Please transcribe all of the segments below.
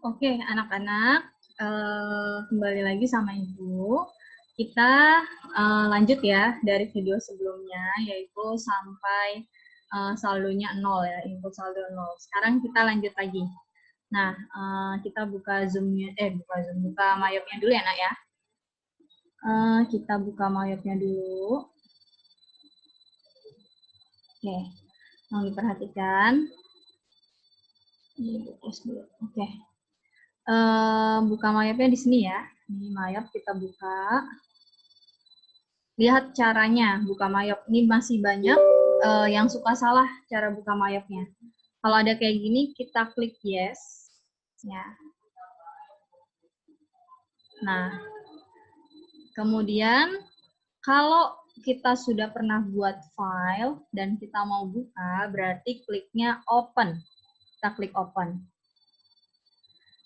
Oke, anak-anak, kembali lagi sama Ibu. Kita lanjut ya dari video sebelumnya, yaitu sampai saldonya 0 ya, input saldo 0. Sekarang kita lanjut lagi. Nah, kita buka Zoom-nya, buka Mayop-nya dulu ya, Nak ya. Kita buka Mayop-nya dulu. Oke, mau diperhatikan. Oke. Buka Mayop-nya di sini ya. Ini Mayop kita buka. Lihat caranya buka Mayop. Ini masih banyak yang suka salah cara buka Mayopnya. Kalau ada kayak gini, kita klik yes. Ya. Nah, kemudian kalau kita sudah pernah buat file dan kita mau buka, berarti kliknya open. Kita klik open.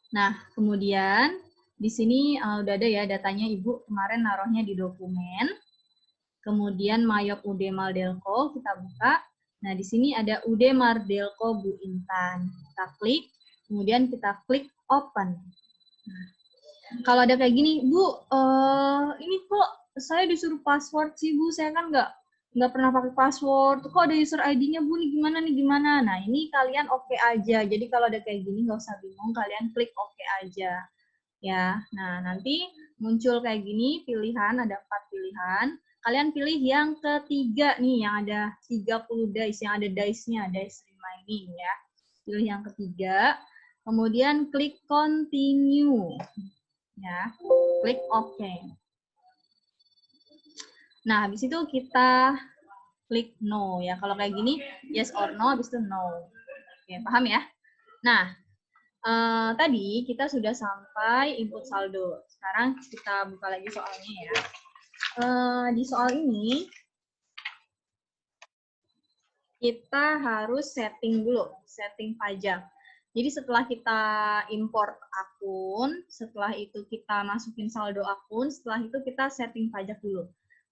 Nah, kemudian di sini udah ada ya datanya Ibu kemarin naruhnya di dokumen. Kemudian Mayop UD Maldelco kita buka. Nah, di sini ada UD Maldelco Bu Intan. Kita klik, kemudian kita klik open. Nah, kalau ada kayak gini, Bu, ini kok saya disuruh password sih Bu, saya kan nggak pernah pakai password. Kok ada user ID-nya Bu, nih gimana nih gimana? Nah, ini kalian oke aja. Jadi kalau ada kayak gini nggak usah bingung, kalian klik oke aja. Ya, nah nanti muncul kayak gini pilihan, ada 4 pilihan. Kalian pilih yang ketiga nih, yang ada 30 dice, yang ada dice-nya, dice remaining ya. Pilih yang ketiga, kemudian klik continue. Ya, klik OK. Nah, habis itu kita klik no ya. Kalau kayak gini, yes or no, habis itu no. Oke, paham ya? Nah, tadi kita sudah sampai input saldo. Sekarang kita buka lagi soalnya ya. Di soal ini, kita harus setting dulu, setting pajak. Jadi setelah kita import akun, setelah itu kita masukin saldo akun, setelah itu kita setting pajak dulu.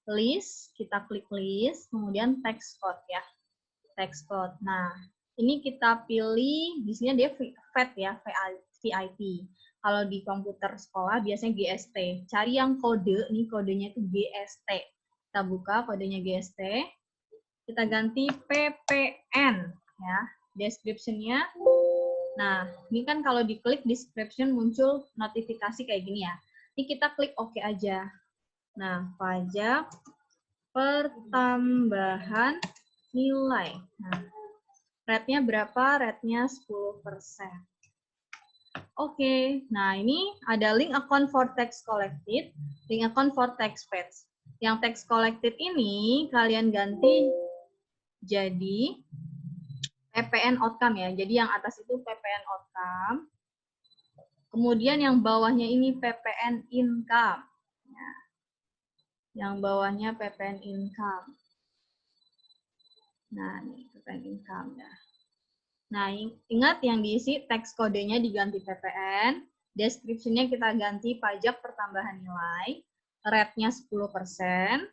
List, kita klik list, kemudian tax code ya. Tax code. Nah, ini kita pilih, di sini dia VAT ya, VIP. Kalau di komputer sekolah biasanya GST. Cari yang kode, nih kodenya itu GST. Kita buka kodenya GST. Kita ganti PPN ya. Description-nya. Nah, ini kan kalau diklik description muncul notifikasi kayak gini ya. Ini kita klik OK aja. Nah, pajak pertambahan nilai. Nah, rate-nya berapa? Rate-nya 10%. Oke, nah ini ada link account for tax collected, link account for tax paid. Yang tax collected ini kalian ganti jadi PPN outcome ya. Jadi yang atas itu PPN outcome. Kemudian yang bawahnya ini PPN income. Nah, yang bawahnya PPN income. Nah, ini PPN income ya. Nah, ingat yang diisi teks kodenya diganti PPN, description-nya kita ganti pajak pertambahan nilai, rate-nya 10%,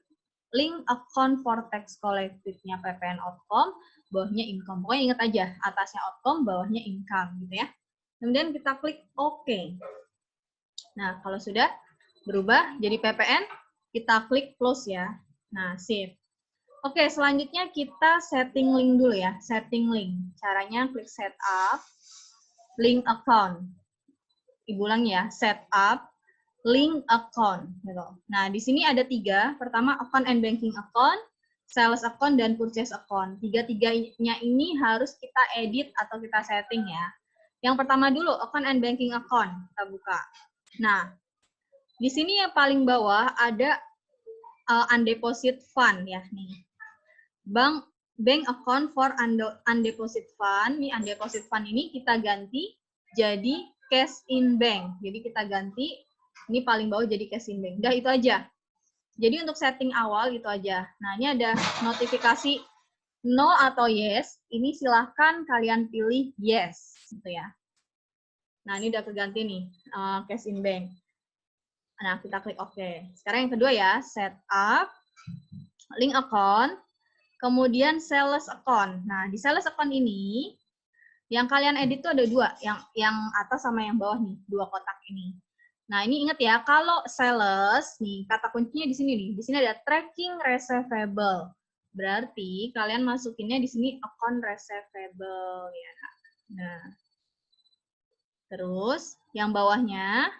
link account for tax collected-nya PPN outcome, bawahnya income. Pokoknya ingat aja, atasnya outcome, bawahnya income gitu ya. Kemudian kita klik OK. Nah, kalau sudah berubah jadi PPN, kita klik close ya. Nah, save. Oke, selanjutnya kita setting link dulu ya. Setting link. Caranya klik setup, link account. Ibu ulang ya, setup, link account. Gitu. Nah, di sini ada 3. Pertama, account and banking account, sales account, dan purchase account. 3-3-nya ini harus kita edit atau kita setting ya. Yang pertama dulu, account and banking account. Kita buka. Nah, di sini yang paling bawah ada undeposit fund ya nih. Bank account for undeposit fund. Nih undeposit fund ini kita ganti jadi cash in bank. Jadi kita ganti ini paling bawah jadi cash in bank. Udah itu aja. Jadi untuk setting awal itu aja. Nah, ini ada notifikasi no atau yes. Ini silahkan kalian pilih yes gitu ya. Nah, ini udah keganti nih cash in bank. Nah, kita klik OK. Sekarang yang kedua ya, setup link account. Kemudian sales account. Nah, di sales account ini Yang kalian edit tuh ada dua, yang atas sama yang bawah nih, dua kotak ini. Nah, ini ingat ya, kalau sales nih, kata kuncinya di sini nih. Di sini ada tracking receivable. Berarti kalian masukinnya di sini account receivable ya. Nah, terus yang bawahnya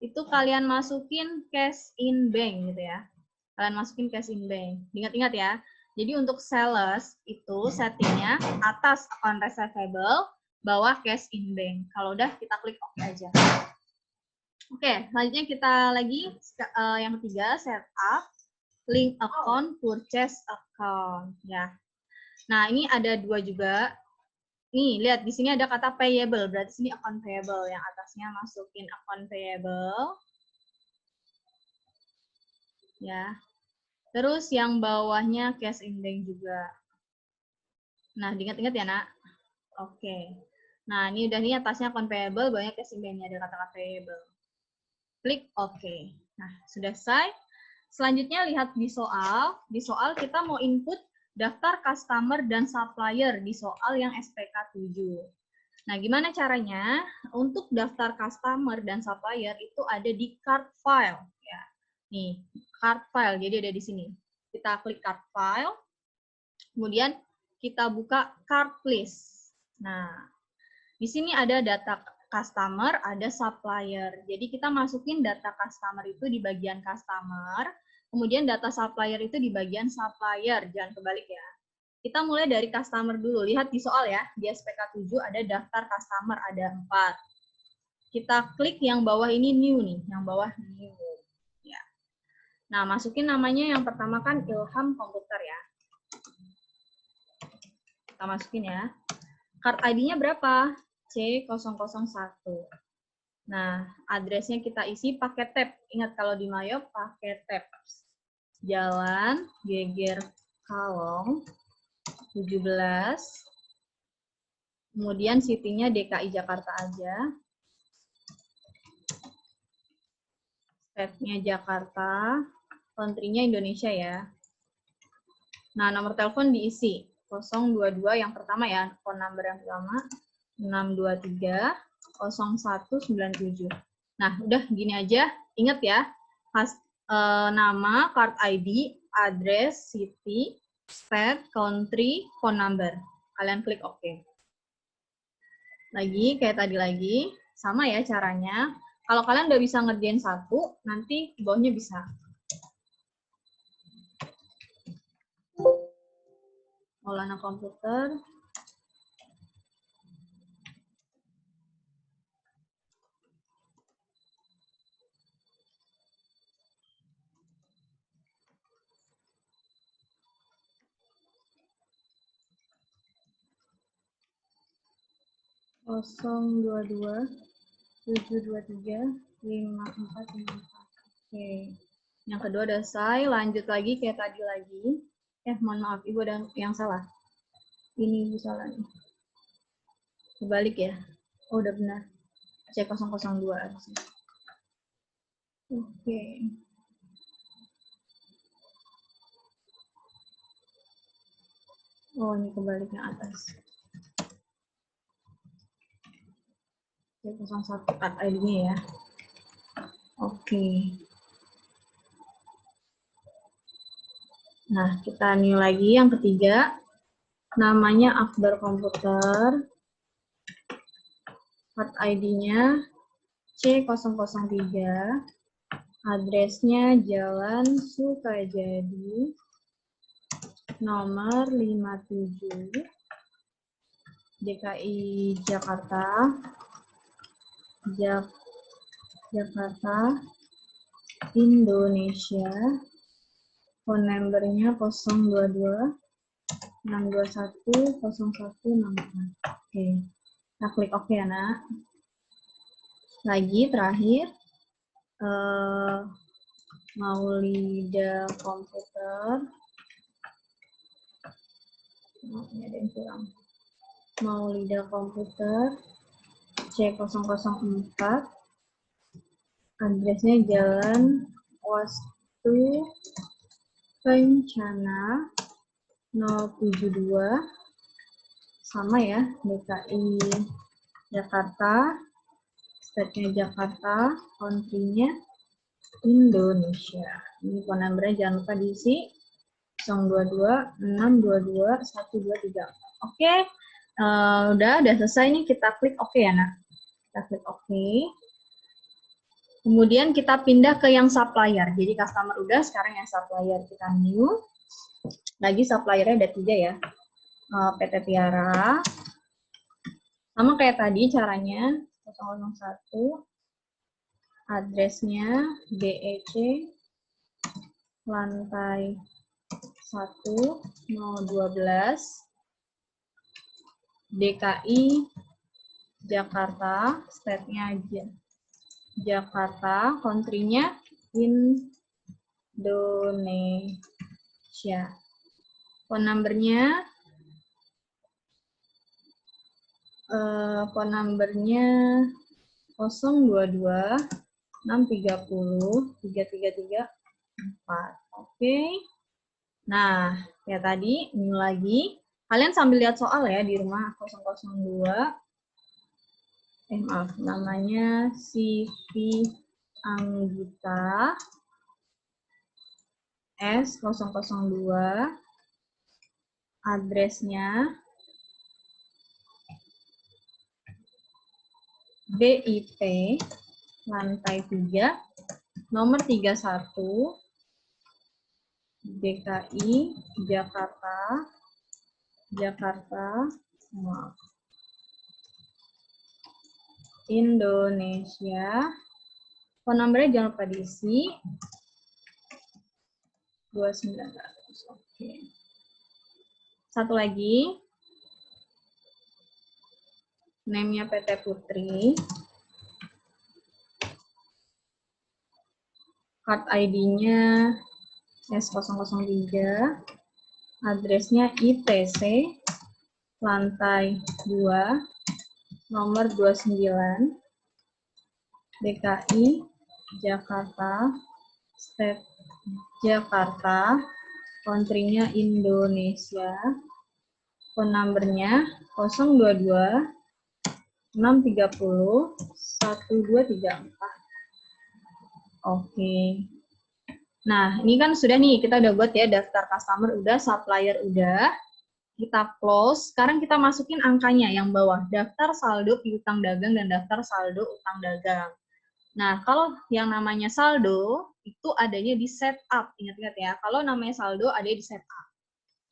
itu kalian masukin cash in bank gitu ya. Kalian masukin cash in bank. Ingat-ingat ya. Jadi untuk sales itu settingnya atas account receivable, bawah cash in bank. Kalau udah kita klik OK aja. Oke, selanjutnya kita lagi yang ketiga, setup link account, purchase account ya. Nah, ini ada dua juga. Nih, lihat di sini ada kata payable, berarti sini account payable. Yang atasnya masukin account payable. Ya. Terus yang bawahnya cash in bank juga. Nah, diingat-ingat ya, Nak. Oke. Nah, ini udah nih atasnya account payable, bawahnya cash in bank-nya ada kata payable. Klik OK. Nah, sudah selesai. Selanjutnya lihat di soal. Di soal kita mau input daftar customer dan supplier di soal yang SPK 7. Nah, gimana caranya? Untuk daftar customer dan supplier itu ada di card file. Ya. Nih, card file. Jadi ada di sini. Kita klik card file. Kemudian kita buka card list. Nah, di sini ada data customer, ada supplier. Jadi kita masukin data customer itu di bagian customer, kemudian data supplier itu di bagian supplier. Jangan kebalik ya. Kita mulai dari customer dulu. Lihat di soal ya, di SPK 7 ada daftar customer, ada 4. Kita klik yang bawah ini new nih, yang bawah new. Ya. Nah, masukin namanya yang pertama kan Ilham Komputer ya. Kita masukin ya. Card ID-nya berapa? C001. Nah, address-nya kita isi pakai tab. Ingat kalau di Mayo pakai tab. Jalan Geger Kalong 17. Kemudian city-nya DKI Jakarta aja. State-nya Jakarta. Country-nya Indonesia ya. Nah, nomor telepon diisi. 022 yang pertama ya, phone number yang pertama. 623 0197. Nah, udah gini aja. Ingat ya, nama, card ID, address, city, state, country, phone number. Kalian klik OK. Lagi, kayak tadi lagi. Sama ya caranya. Kalau kalian udah bisa ngerjain satu, nanti di bawahnya bisa. Maulana Komputer. Kosong 22 723 5454. Oke. Yang kedua udah selesai, lanjut lagi kayak tadi lagi. Mohon maaf, Ibu ada yang salah. Ini Ibu salah nih. Kebalik ya. Oh, udah benar. C002 harusnya. Oke. Oh, ini kebaliknya atas. C01 card ID-nya ya. Oke. Nah, kita new lagi yang ketiga. Namanya Akbar Komputer. Card ID-nya C003. Address-nya Jalan Sukajadi. Nomor 57. DKI Jakarta. Jakarta, Indonesia. Phone number-nya 022 621 0164. Oke. Kita klik OK ya, Nak. Lagi terakhir Maulida Komputer. Oh, ini ada yang kurang. Maulida Komputer C004. Address-nya Jalan Wastu Kencana 072 sama ya, DKI Jakarta, state-nya Jakarta, country-nya Indonesia. Ini phone number-nya jangan lupa diisi 022 622 1234. Oke, udah selesai nih, kita klik OK ya nak. Kita klik OK. Kemudian kita pindah ke yang supplier. Jadi customer udah, sekarang yang supplier kita new. Lagi suppliernya ada 3 ya. PT Tiara. Sama kayak tadi caranya, 001. Addressnya BEC lantai 1 012 DKI Jakarta, state-nya aja Jakarta, country-nya Indonesia. Phone number-nya 022 630 3334. Oke. Nah, ya tadi new lagi. Kalian sambil lihat soal ya di rumah 002. Maaf, namanya Siti Anggita S002. Addressnya BIP lantai 3 nomor 31 DKI Jakarta Indonesia. Phone number-nya jangan lupa diisi 2900. Oke. Satu lagi. Name-nya PT Putri. Card ID-nya S003. Address-nya ITC lantai 2 nomor 29 DKI Jakarta, state Jakarta, country-nya Indonesia. Phone number-nya 022 630 1234. Oke. Nah, ini kan sudah nih, kita udah buat ya daftar customer udah, supplier udah. Kita close. Sekarang kita masukin angkanya yang bawah, daftar saldo piutang dagang dan daftar saldo utang dagang. Nah, kalau yang namanya saldo itu adanya di setup. Ingat-ingat ya, kalau namanya saldo ada di setup.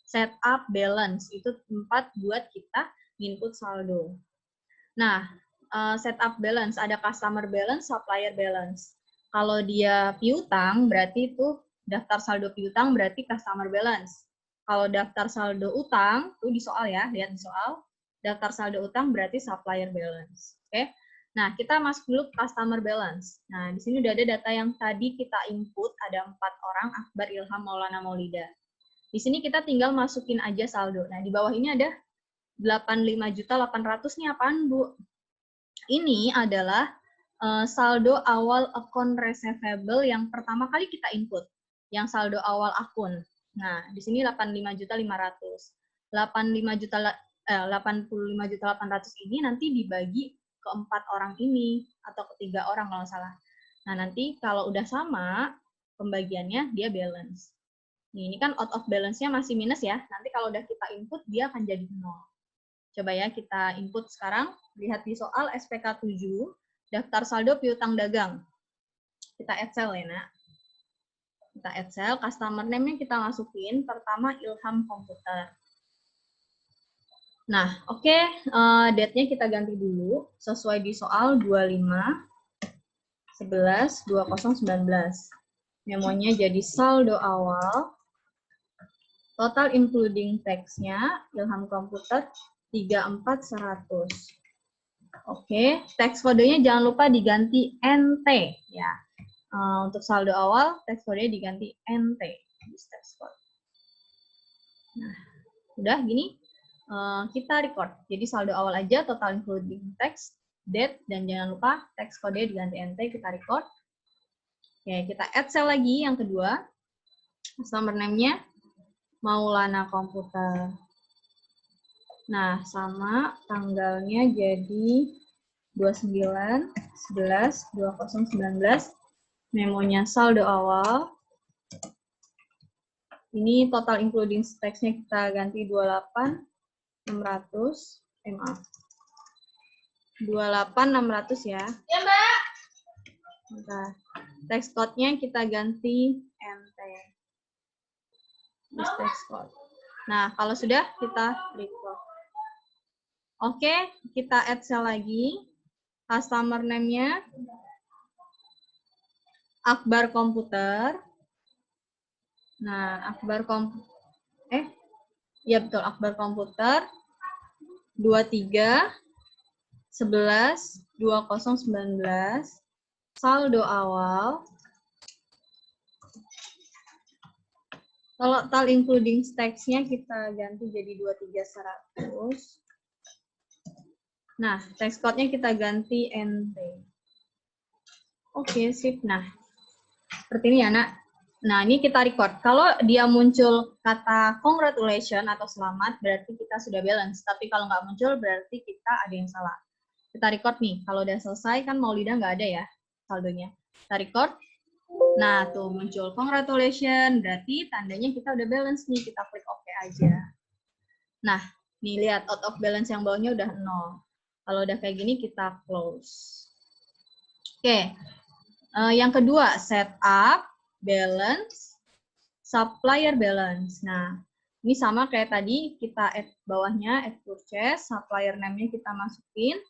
Setup balance itu tempat buat kita input saldo. Nah, setup balance ada customer balance, supplier balance. Kalau dia piutang, berarti itu daftar saldo piutang berarti customer balance. Kalau daftar saldo utang, itu di soal ya, lihat di soal. Daftar saldo utang berarti supplier balance. Oke. Nah, kita masuk dulu ke customer balance. Nah, di sini udah ada data yang tadi kita input, ada 4 orang, Akbar, Ilham, Maulana, Maulida. Di sini kita tinggal masukin aja saldo. Nah, di bawah ini ada 85.800 nih apaan, Bu? Ini adalah saldo awal akun receivable yang pertama kali kita input, yang saldo awal akun. Nah, di sini 85.500. 85.800 ini nanti dibagi ke 4 orang ini atau ke 3 orang kalau salah. Nah, nanti kalau udah sama pembagiannya dia balance. Nih, ini kan out of balance-nya masih minus ya. Nanti kalau udah kita input dia akan jadi 0. Coba ya kita input sekarang. Lihat di soal SPK 7, daftar saldo piutang dagang. Kita add cell ya, Nak. Kita add cell, customer name-nya kita masukin. Pertama, Ilham Komputer. Nah, oke, date-nya kita ganti dulu. Sesuai di soal 25/11/2019. Memonya jadi saldo awal. Total including tax-nya, Ilham Komputer, 34.100. Oke, tax kodenya jangan lupa diganti NT ya. Untuk saldo awal, tax kodenya diganti NT di tax code. Nah, udah gini kita record. Jadi saldo awal aja, total including tax, date, dan jangan lupa tax kodenya diganti NT, kita record. Oke, kita add cell lagi yang kedua. Customer name-nya Maulana Komputer. Nah, sama tanggalnya jadi 29, 11, 20, 19. Memonya saldo awal. Ini total including tax-nya kita ganti 28, 600. Maaf. 28, 600 ya. Ya, Mbak. Bentar. Tax code-nya kita ganti NT. This tax code. Nah, kalau sudah kita record. Oke, kita add cell lagi. Customer name-nya Akbar Komputer. Nah, ya betul, Akbar Komputer 23 11 2019 saldo awal total including tax-nya kita ganti jadi 23.100. Nah, tax code-nya kita ganti NT. Oke, sip. Nah, seperti ini ya, Nak. Nah, ini kita record. Kalau dia muncul kata congratulations atau selamat, berarti kita sudah balance. Tapi kalau nggak muncul, berarti kita ada yang salah. Kita record nih. Kalau udah selesai, kan Maulida nggak ada ya saldonya. Kita record. Nah, tuh muncul congratulations. Berarti tandanya kita udah balance nih. Kita klik OK aja. Nah, nih lihat out of balance yang bawahnya udah 0. Kalau udah kayak gini, kita close. Oke. Yang kedua, setup, balance, supplier balance. Nah, ini sama kayak tadi, kita add bawahnya, add purchase, supplier name-nya kita masukin.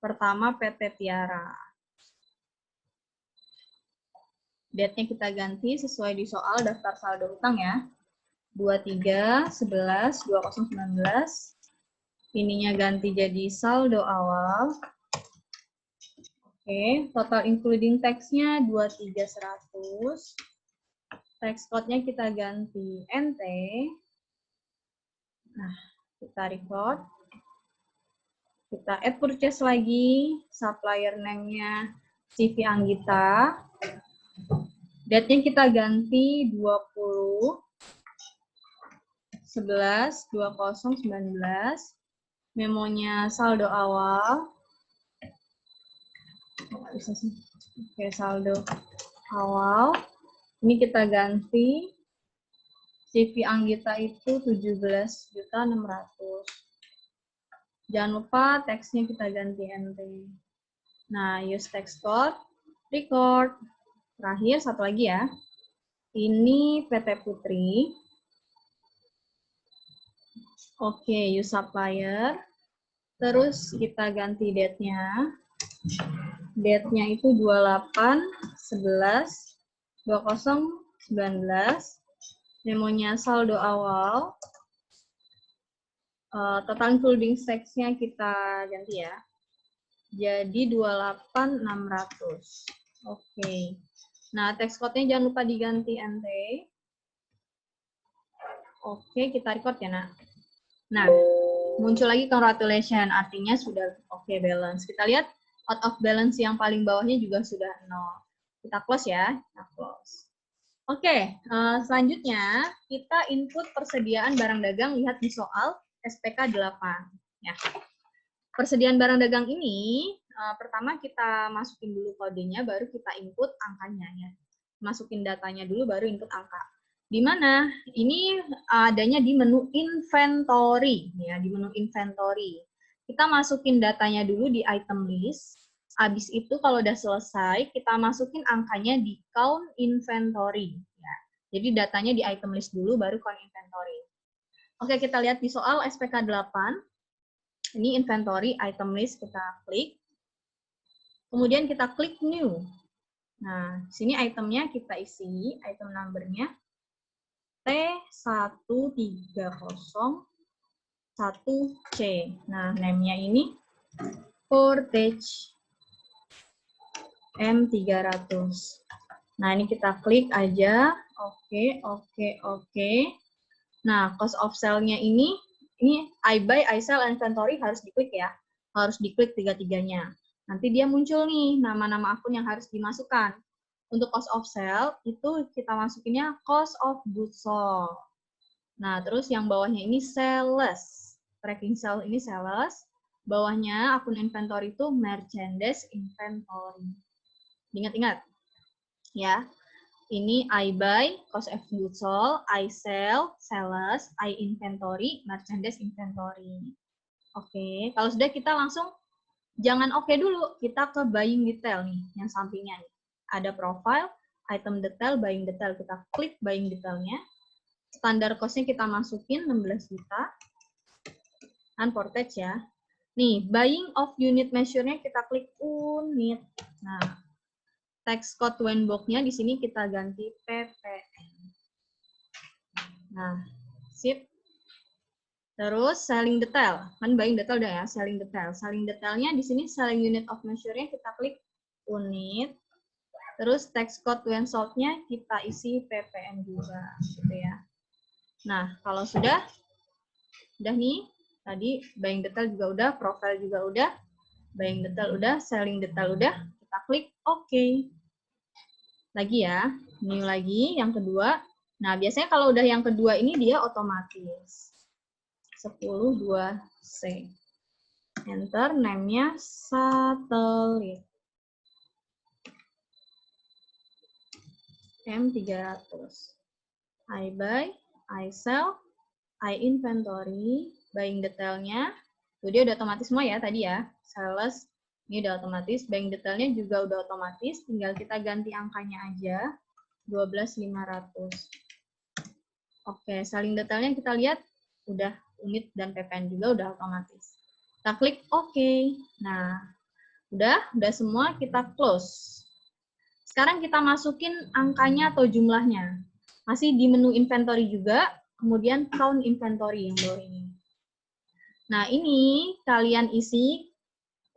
Pertama, PT Tiara. Date-nya kita ganti sesuai di soal daftar saldo utang ya. 23, 11, 2019. Ininya ganti jadi saldo awal. Oke, total including tax-nya 23.100. Tax code-nya kita ganti NT. Nah, kita record. Kita add purchase lagi. Supplier name-nya CV Anggita. Date-nya kita ganti 20, 11, 2019. Memonya saldo awal. Bisa sih. Oke, saldo awal. Ini kita ganti CV Anggita itu 17.600. Jangan lupa teksnya kita ganti NT. Nah, use text code, record. Terakhir satu lagi ya. Ini PT Putri. Oke, use supplier. Terus kita ganti date-nya. Date-nya itu 28, 11, 2019. Memonya saldo awal. Total including tax-nya kita ganti ya. Jadi 28.600. Oke. Nah, tax code-nya jangan lupa diganti NT. Oke, kita record ya, Nak. Nah, muncul lagi congratulations, artinya sudah oke balance. Kita lihat out of balance yang paling bawahnya juga sudah 0. Kita close ya. Kita close. Oke, selanjutnya kita input persediaan barang dagang, lihat di soal SPK 8. Ya. Persediaan barang dagang ini, pertama kita masukin dulu kodenya, baru kita input angkanya. Ya. Masukin datanya dulu, baru input angka. Di mana? Ini adanya di menu inventory. Ya, di menu inventory. Kita masukin datanya dulu di item list. Habis itu kalau udah selesai, kita masukin angkanya di count inventory. Ya. Jadi datanya di item list dulu, baru count inventory. Oke, kita lihat di soal SPK 8. Ini inventory, item list, kita klik. Kemudian kita klik new. Nah, sini itemnya kita isi, item number-nya T1301C. Nah, name-nya ini Portage M300. Nah, ini kita klik aja. Oke. Nah, cost of sale-nya ini I buy, I sell, inventory harus diklik ya. Harus diklik tiga-tiganya. Nanti dia muncul nih nama-nama akun yang harus dimasukkan. Untuk cost of sale, itu kita masukinnya cost of goods sold. Nah, terus yang bawahnya ini sales. tracking cell ini sales, bawahnya akun inventory itu merchandise inventory. Ingat-ingat ya. Ini I buy, cost of goods sold, I sell, sales, I inventory, merchandise inventory. Oke, kalau sudah kita langsung jangan oke dulu, kita ke buying detail nih, yang sampingnya nih. Ada profile, item detail, buying detail. Kita klik buying detailnya. Standar cost-nya kita masukin 16 juta. Unported ya. Nih, buying of unit measure-nya kita klik unit. Nah, text code when box-nya di sini kita ganti PPN. Nah, sip. Terus selling detail, kan buying detail udah ya, selling detail. Selling detailnya di sini selling unit of measure-nya kita klik unit. Terus text code when sold-nya kita isi PPN juga, gitu ya. Nah, kalau sudah nih, tadi buying detail juga udah, profile juga udah, buying detail udah, selling detail udah, kita klik OK. Lagi ya, new lagi, yang kedua. Nah, biasanya kalau udah yang kedua ini dia otomatis. 10.2C. Enter, name-nya satelit. M300. I buy, I sell, I inventory, buying detailnya. Tuh dia udah otomatis semua ya tadi ya. Sales, ini udah otomatis. Buying detailnya juga udah otomatis. Tinggal kita ganti angkanya aja. 12.500. Oke, selling detailnya kita lihat udah unit dan PPN juga udah otomatis. Kita klik OK. Nah, udah semua, kita close. Sekarang kita masukin angkanya atau jumlahnya. Masih di menu inventory juga, kemudian count inventory yang bawah ini. Nah, ini kalian isi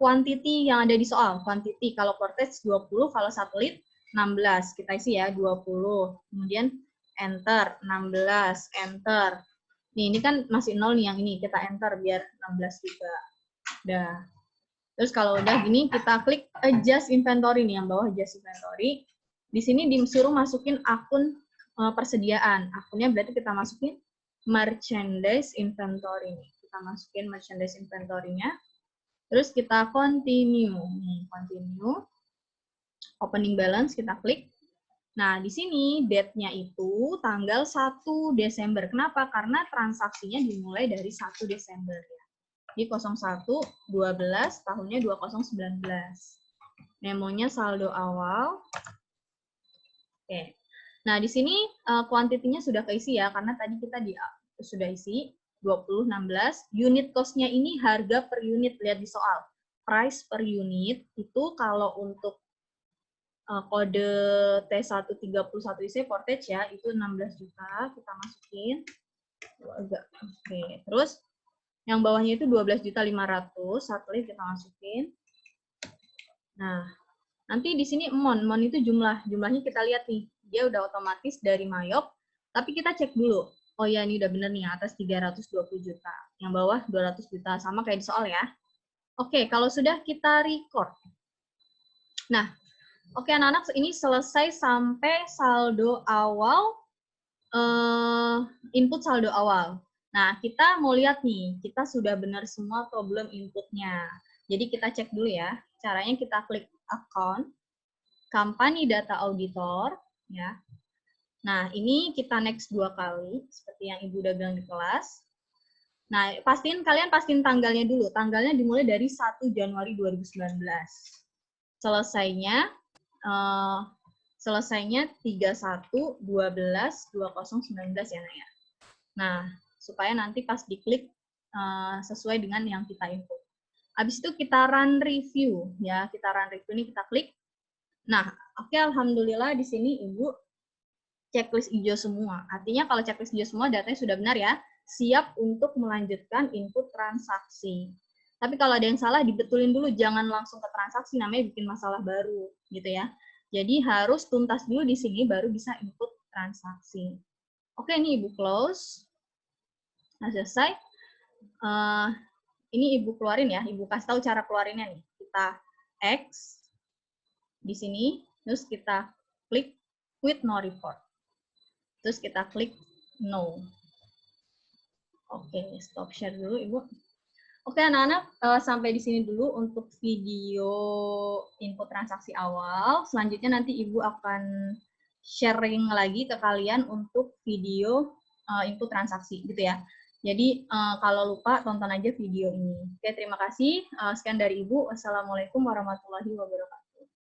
quantity yang ada di soal. Quantity kalau portage 20, kalau satelit 16. Kita isi ya 20. Kemudian enter 16, enter. Nih, ini kan masih 0 nih yang ini, kita enter biar 16 juga. Udah. Terus kalau udah gini, kita klik adjust inventory nih, yang bawah adjust inventory. Di sini disuruh masukin akun persediaan. Akunnya berarti kita masukin merchandise inventory nih. Kita masukin merchandise inventory-nya. Terus kita continue. Nih, continue. Opening balance kita klik. Nah, di sini date-nya itu tanggal 1 Desember. Kenapa? Karena transaksinya dimulai dari 1 Desember. Di 01/12, tahunnya 2019. Memonya saldo awal. Oke. Nah, di sini kuantitinya sudah keisi ya, karena tadi kita sudah isi 2016. Unit cost-nya ini harga per unit, lihat di soal. Price per unit itu kalau untuk kode T131IC portage ya, itu 16 juta, kita masukin. Oke, terus yang bawahnya itu 12.500.000, satelit kita masukin. Nah, nanti di sini mon itu jumlahnya kita lihat nih, dia udah otomatis dari Mayop, tapi kita cek dulu. Oh ya, ini udah bener nih, atas 320 juta, yang bawah 200 juta, sama kayak di soal ya. Oke, kalau sudah kita record. Nah, oke anak-anak, ini selesai sampai saldo awal, input saldo awal. Nah, kita mau lihat nih, kita sudah benar semua atau belum inputnya. Jadi kita cek dulu ya. Caranya kita klik account, company data auditor, ya. Nah, ini kita next 2 kali, seperti yang Ibu udah bilang di kelas. Nah, kalian pastiin tanggalnya dulu. Tanggalnya dimulai dari 1 Januari 2019. Selesainya 31/12/2019 ya, Naya. Nah, supaya nanti pas diklik sesuai dengan yang kita input. Habis itu kita run review ya, kita run review ini kita klik. Nah, oke, alhamdulillah di sini Ibu checklist hijau semua. Artinya kalau checklist hijau semua datanya sudah benar ya, siap untuk melanjutkan input transaksi. Tapi kalau ada yang salah dibetulin dulu, jangan langsung ke transaksi, namanya bikin masalah baru gitu ya. Jadi harus tuntas dulu di sini baru bisa input transaksi. Oke, ini Ibu close. Nah, selesai. Ini Ibu keluarin ya, Ibu kasih tahu cara keluarinnya nih. Kita X di sini, terus kita klik quit no report. Terus kita klik no. Oke, stop share dulu, Ibu. Oke, anak-anak, sampai di sini dulu untuk video input transaksi awal. Selanjutnya nanti Ibu akan sharing lagi ke kalian untuk video input transaksi, gitu ya. Jadi, kalau lupa, tonton aja video ini. Oke, terima kasih. Sekian dari Ibu. Wassalamualaikum warahmatullahi wabarakatuh.